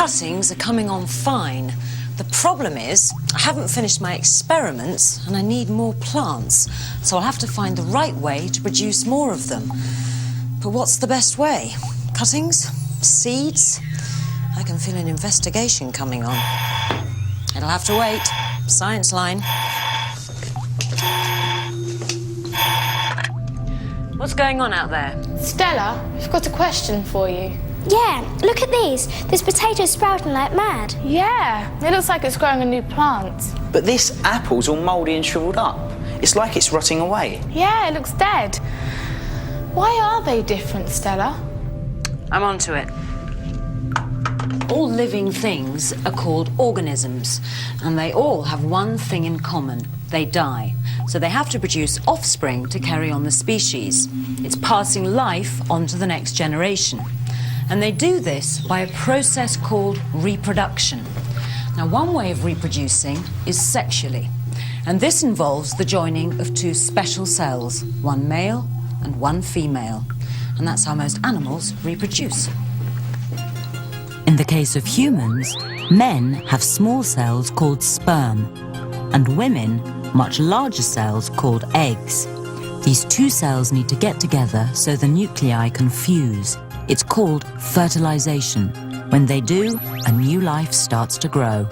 cuttings are coming on fine. The problem is, I haven't finished my experiments and I need more plants, so I'll have to find the right way to produce more of them. But what's the best way? Cuttings? Seeds? I can feel an investigation coming on. It'll have to wait. Science line. What's going on out there? Stella, we've got a question for you. Yeah, look at these. This potato's sprouting like mad. Yeah, it looks like it's growing a new plant. But this apple's all mouldy and shriveled up. It's like it's rotting away. Yeah, it looks dead. Why are they different, Stella? I'm onto it. All living things are called organisms, and they all have one thing in common. They die. So they have to produce offspring to carry on the species. It's passing life on to the next generation. And they do this by a process called reproduction. Now, one way of reproducing is sexually. And this involves the joining of two special cells, one male and one female. And that's how most animals reproduce. In the case of humans, men have small cells called sperm, and women much larger cells called eggs. These two cells need to get together so the nuclei can fuse. It's called fertilization. When they do, a new life starts to grow.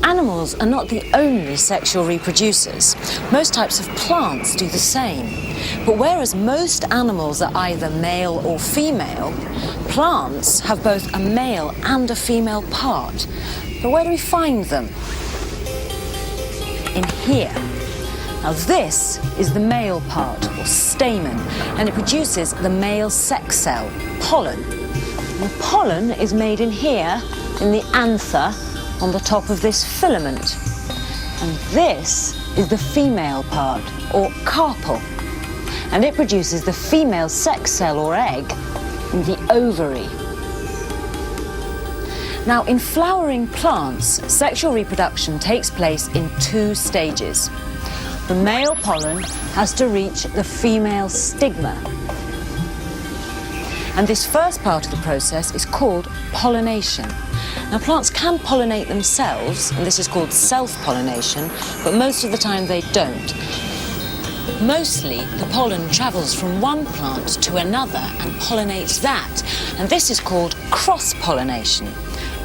Animals are not the only sexual reproducers. Most types of plants do the same. But whereas most animals are either male or female, plants have both a male and a female part. But where do we find them? In here. Now this is the male part, or stamen, and it produces the male sex cell, pollen. And pollen is made in here, in the anther, on the top of this filament. And this is the female part, or carpel. And it produces the female sex cell, or egg, in the ovary. Now, in flowering plants, sexual reproduction takes place in two stages. The male pollen has to reach the female stigma. And this first part of the process is called pollination. Now, plants can pollinate themselves, and this is called self-pollination, but most of the time they don't. Mostly, the pollen travels from one plant to another and pollinates that, and this is called cross-pollination.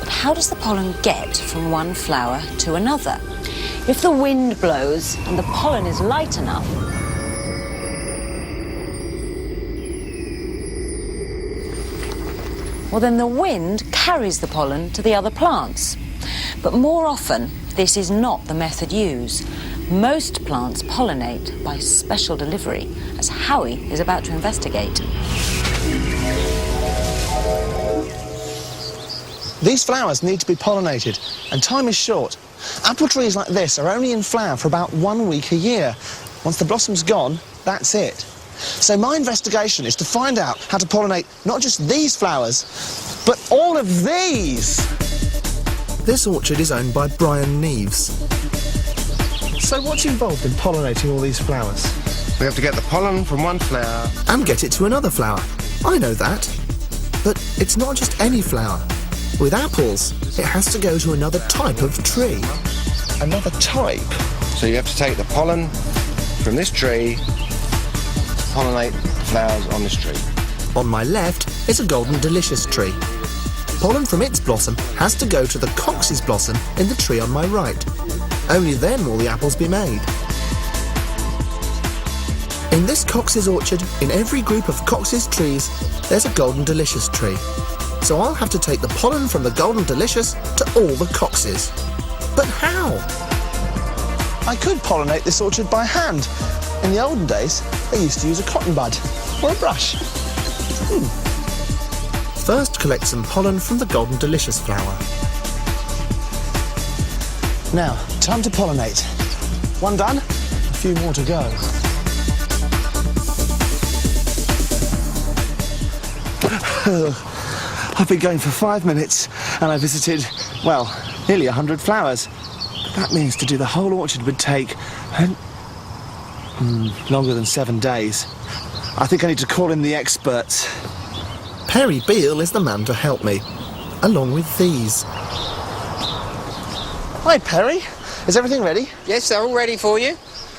But how does the pollen get from one flower to another? If the wind blows and the pollen is light enough, well, then the wind carries the pollen to the other plants. But more often, this is not the method used. Most plants pollinate by special delivery, as Howie is about to investigate. These flowers need to be pollinated, and time is short. Apple trees like this are only in flower for about 1 week a year. Once the blossom's gone, that's it. So my investigation is to find out how to pollinate not just these flowers, but all of these. This orchard is owned by Brian Neves. So what's involved in pollinating all these flowers? We have to get the pollen from one flower And get it to another flower. I know that. But it's not just any flower. With apples, it has to go to another type of tree. Another type? So you have to take the pollen from this tree to pollinate flowers on this tree. On my left is a golden delicious tree. Pollen from its blossom has to go to the cox's blossom in the tree on my right. Only then will the apples be made. In this cox's orchard, in every group of cox's trees, there's a golden delicious tree. So I'll have to take the pollen from the golden delicious to all the coxes. But how? I could pollinate this orchard by hand. In the olden days, they used to use a cotton bud or a brush. First, collect some pollen from the golden delicious flower. Now, time to pollinate. One done, a few more to go. I've been going for 5 minutes and I visited, well, nearly 100 flowers. But that means to do the whole orchard would take longer than 7 days. I think I need to call in the experts. Perry Beale is the man to help me, along with these. Hi, Perry. Is everything ready? Yes, they're all ready for you.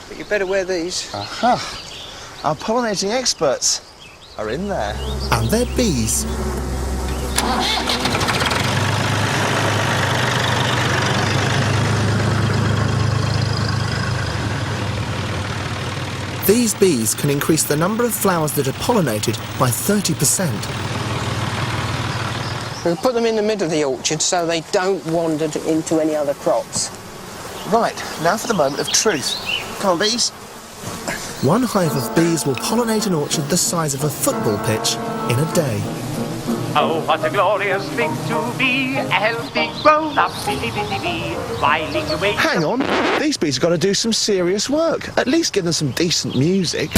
But you better wear these. Aha. Our pollinating experts are in there. And they're bees. These bees can increase the number of flowers that are pollinated by 30%. We'll put them in the middle of the orchard so they don't wander into any other crops. Right, now for the moment of truth. Come on, bees. One hive of bees will pollinate an orchard the size of a football pitch in a day. Oh, what a glorious thing to be, a healthy grown-up bee, whiling away... Hang on, these bees have got to do some serious work. At least give them some decent music.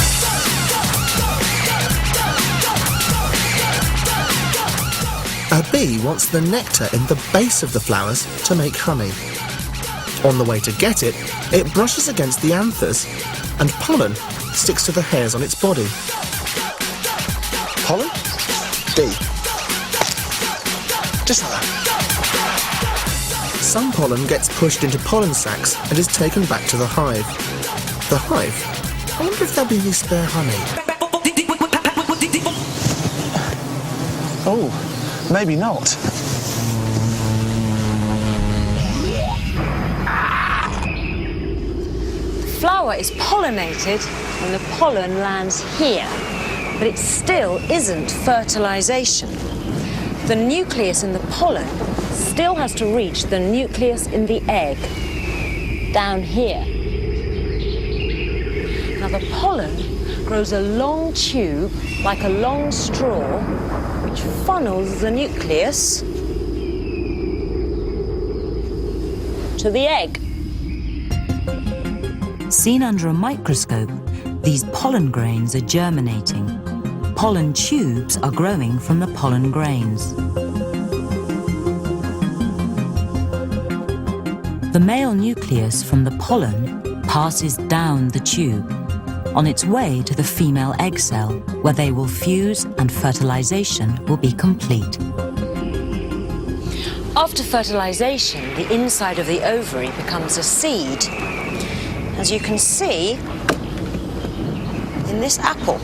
A bee wants the nectar in the base of the flowers to make honey. On the way to get it, it brushes against the anthers, and pollen sticks to the hairs on its body. Pollen? Bee. Just like that. Some pollen gets pushed into pollen sacs and is taken back to the hive. The hive? I wonder if there'll be any spare honey. Oh, maybe not. Flower is pollinated and the pollen lands here, but it still isn't fertilization. The nucleus in the pollen still has to reach the nucleus in the egg, down here. Now the pollen grows a long tube, like a long straw, which funnels the nucleus to the egg. Seen under a microscope, these pollen grains are germinating. Pollen tubes are growing from the pollen grains. The male nucleus from the pollen passes down the tube, on its way to the female egg cell, where they will fuse and fertilization will be complete. After fertilization, the inside of the ovary becomes a seed, as you can see in this apple.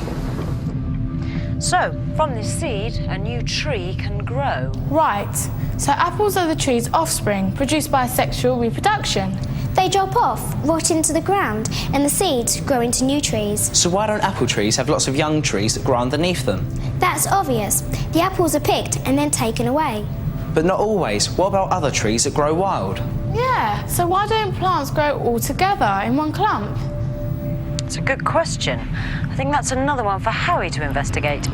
So, from this seed, a new tree can grow. Right. So apples are the tree's offspring, produced by asexual reproduction. They drop off, rot into the ground, and the seeds grow into new trees. So why don't apple trees have lots of young trees that grow underneath them? That's obvious. The apples are picked and then taken away. But not always. What about other trees that grow wild? Yeah, so why don't plants grow all together in one clump? It's a good question. I think that's another one for Howie to investigate.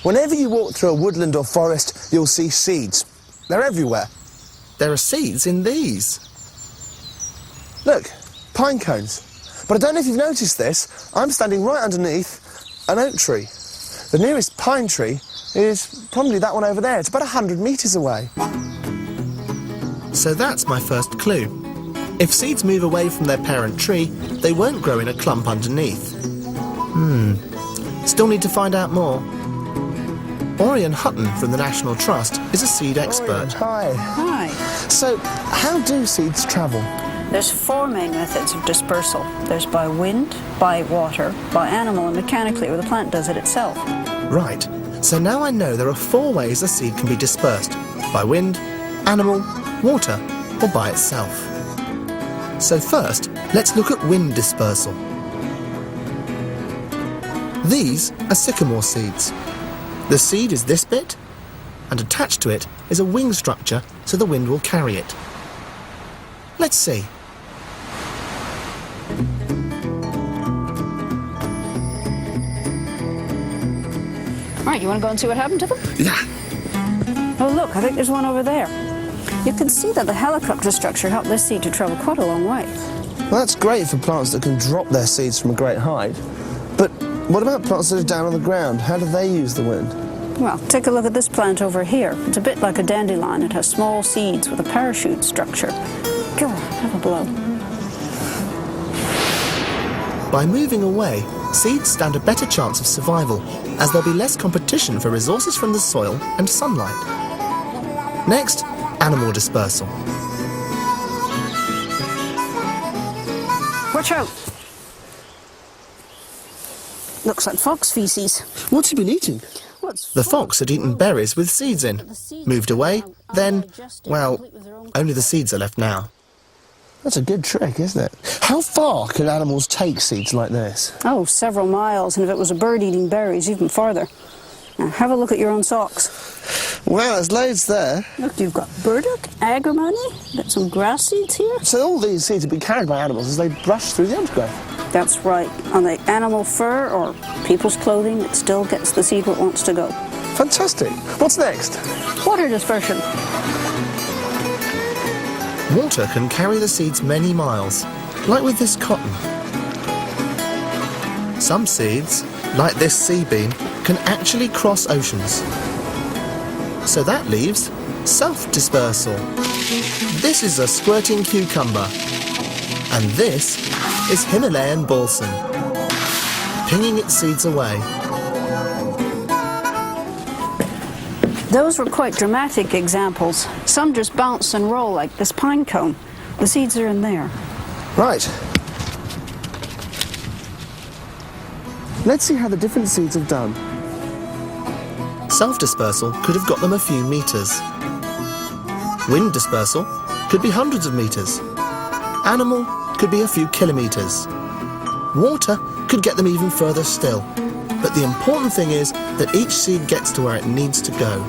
Whenever you walk through a woodland or forest, you'll see seeds. They're everywhere. There are seeds in these. Look, pine cones. But I don't know if you've noticed this, I'm standing right underneath an oak tree. The nearest pine tree is probably that one over there. It's about 100 metres away. So that's my first clue. If seeds move away from their parent tree, they won't grow in a clump underneath. Still need to find out more. Orion Hutton from the National Trust is a seed expert. Hi. Hi. So, how do seeds travel? There's 4 main methods of dispersal. There's by wind, by water, by animal, and mechanically, where the plant does it itself. Right. So now I know there are 4 ways a seed can be dispersed. By wind, animal, water, or by itself. So first, let's look at wind dispersal. These are sycamore seeds. The seed is this bit, and attached to it is a wing structure so the wind will carry it. Let's see. Right, you want to go and see what happened to them? Yeah. Oh, look, I think there's one over there. You can see that the helicopter structure helped this seed to travel quite a long way. Well, that's great for plants that can drop their seeds from a great height. But what about plants that are down on the ground? How do they use the wind? Well, take a look at this plant over here. It's a bit like a dandelion. It has small seeds with a parachute structure. Go on, have a blow. By moving away, seeds stand a better chance of survival, as there'll be less competition for resources from the soil and sunlight. Next, animal dispersal. Watch out! Looks like fox feces. What's he been eating? The fox had eaten berries with seeds in, moved away, then, well, only the seeds are left now. That's a good trick, isn't it? How far can animals take seeds like this? Oh, several miles, and if it was a bird eating berries, even farther. Now, have a look at your own socks. Well, there's loads there. Look, you've got burdock, agrimony, got some grass seeds here. So all these seeds have been carried by animals as they brush through the undergrowth. That's right. On the animal fur or people's clothing, it still gets the seed where it wants to go. Fantastic. What's next? Water dispersion. Water can carry the seeds many miles, like with this cotton. Some seeds, like this sea bean, can actually cross oceans. So that leaves self-dispersal. This is a squirting cucumber. And this is Himalayan balsam, pinging its seeds away. Those were quite dramatic examples. Some just bounce and roll like this pine cone. The seeds are in there. Right. Let's see how the different seeds have done. Self-dispersal could have got them a few meters. Wind dispersal could be hundreds of meters. Animal could be a few kilometers. Water could get them even further still. But the important thing is that each seed gets to where it needs to go.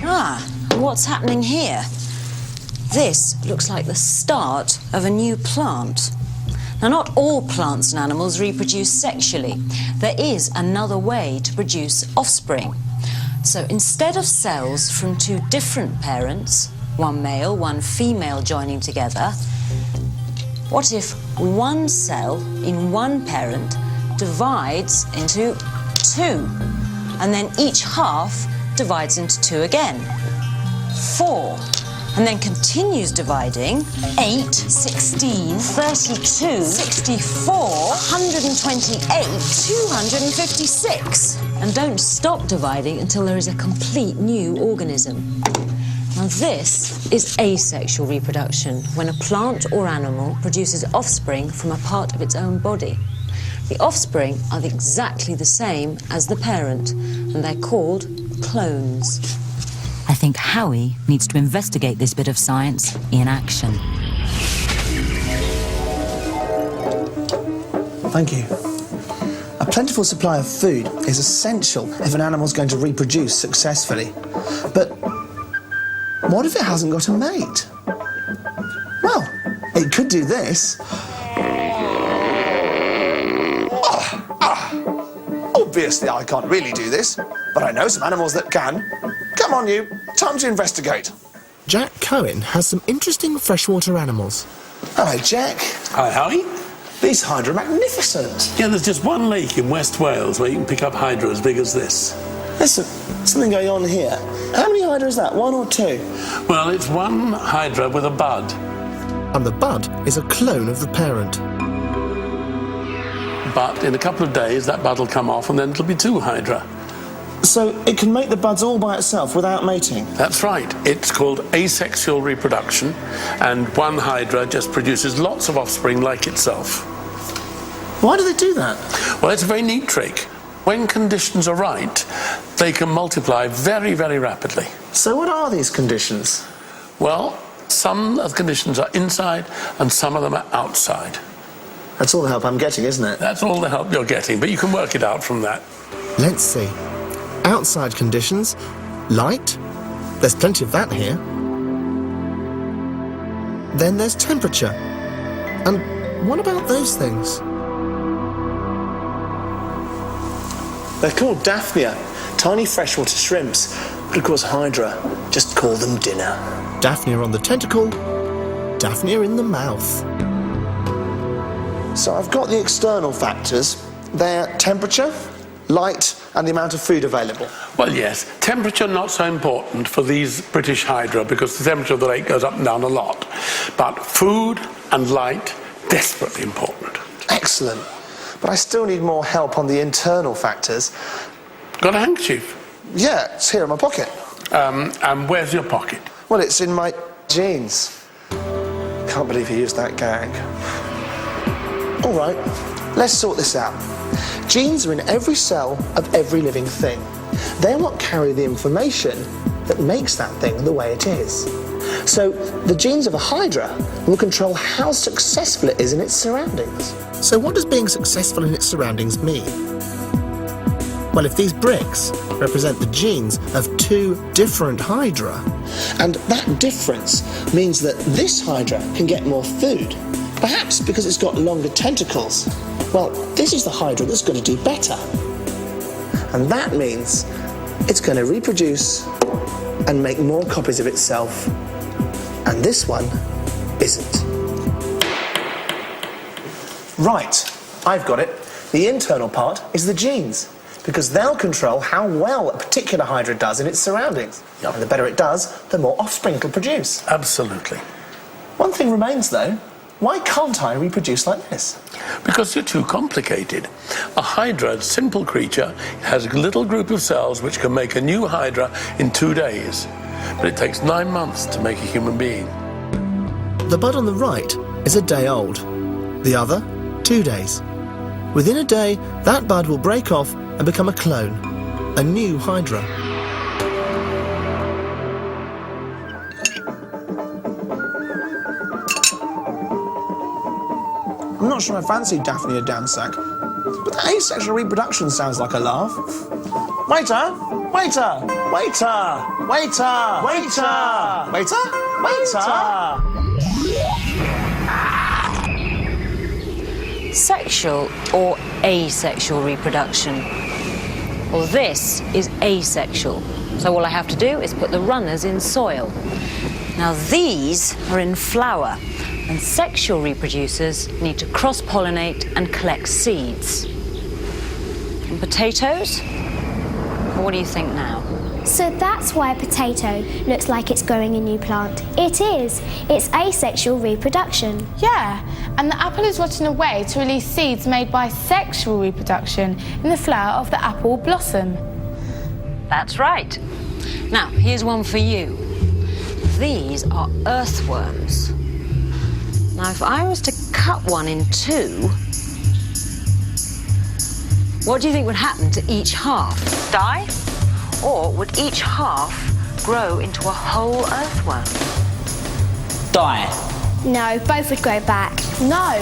Ah, what's happening here? This looks like the start of a new plant. Now, not all plants and animals reproduce sexually. There is another way to produce offspring. So instead of cells from two different parents, one male, one female joining together, what if one cell in one parent divides into two, and then each half divides into two again? 4, and then continues dividing. 8, 16, 32, 64, 128, 256. And don't stop dividing until there is a complete new organism. Now this is asexual reproduction, when a plant or animal produces offspring from a part of its own body. The offspring are exactly the same as the parent, and they're called clones. I think Howie needs to investigate this bit of science in action. Thank you. A plentiful supply of food is essential if an animal's going to reproduce successfully. But what if it hasn't got a mate? Well, it could do this. Obviously, I can't really do this, but I know some animals that can. Come on, you. Time to investigate. Jack Cohen has some interesting freshwater animals. Hello, Jack. Hi, Howie. These hydra are magnificent. Yeah, there's just one lake in West Wales where you can pick up hydra as big as this. Listen, something going on here. How many hydra is that, 1 or 2? Well, it's one hydra with a bud. And the bud is a clone of the parent. But in a couple of days, that bud will come off and then it'll be 2 hydra. So it can make the buds all by itself without mating? That's right. It's called asexual reproduction, and one hydra just produces lots of offspring like itself. Why do they do that? Well, it's a very neat trick. When conditions are right, they can multiply very, very rapidly. So what are these conditions? Well, some of the conditions are inside and some of them are outside. That's all the help I'm getting, isn't it? That's all the help you're getting, but you can work it out from that. Let's see. Outside conditions, light. There's plenty of that here. Then there's temperature. And what about those things? They're called Daphnia, tiny freshwater shrimps. But of course, hydra, just call them dinner. Daphnia on the tentacle, Daphnia in the mouth. So I've got the external factors. They're temperature, light, and the amount of food available. Well, yes. Temperature not so important for these British hydra because the temperature of the lake goes up and down a lot. But food and light, desperately important. Excellent. But I still need more help on the internal factors. Got a handkerchief? Yeah, it's here in my pocket. And where's your pocket? Well, it's in my jeans. Can't believe you used that gag. All right, let's sort this out. Genes are in every cell of every living thing. They're what carry the information that makes that thing the way it is. So the genes of a hydra will control how successful it is in its surroundings. So what does being successful in its surroundings mean? Well, if these bricks represent the genes of two different hydra, and that difference means that this hydra can get more food, perhaps because it's got longer tentacles, well, this is the hydra that's going to do better. And that means it's going to reproduce and make more copies of itself. And this one isn't. Right, I've got it. The internal part is the genes, because they'll control how well a particular hydra does in its surroundings. Yep. And the better it does, the more offspring it'll produce. Absolutely. One thing remains, though. Why can't I reproduce like this? Because you're too complicated. A hydra, a simple creature, has a little group of cells which can make a new hydra in 2 days. But it takes 9 months to make a human being. the bud on the right is a day old, the other 2 days. Within a day, that bud will break off and become a clone, a new hydra. I'm not sure I fancy Daphne a Dansack, but the asexual reproduction sounds like a laugh. Waiter! Waiter! Waiter! Waiter! Waiter! Waiter! Sexual or asexual reproduction? Well, this is asexual. So all I have to do is put the runners in soil. Now these are in flower, and sexual reproducers need to cross-pollinate and collect seeds. And potatoes? Well, what do you think now? So that's why a potato looks like it's growing a new plant. It is. It's asexual reproduction. Yeah, and the apple is rotting away to release seeds made by sexual reproduction in the flower of the apple blossom. That's right. Now, here's one for you. These are earthworms. Now, if I was to cut one in two, what do you think would happen to each half? Die? Or would each half grow into a whole earthworm? Die. No, both would grow back. No.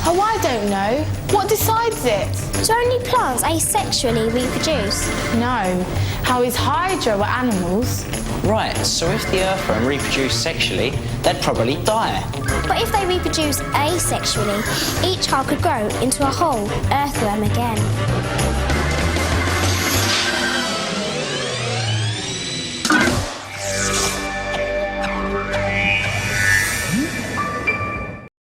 Oh, I don't know. What decides it? Do only plants asexually reproduce? No. How is hydra were animals? Right, so if the earthworm reproduced sexually, they'd probably die. But if they reproduce asexually, each half could grow into a whole earthworm again.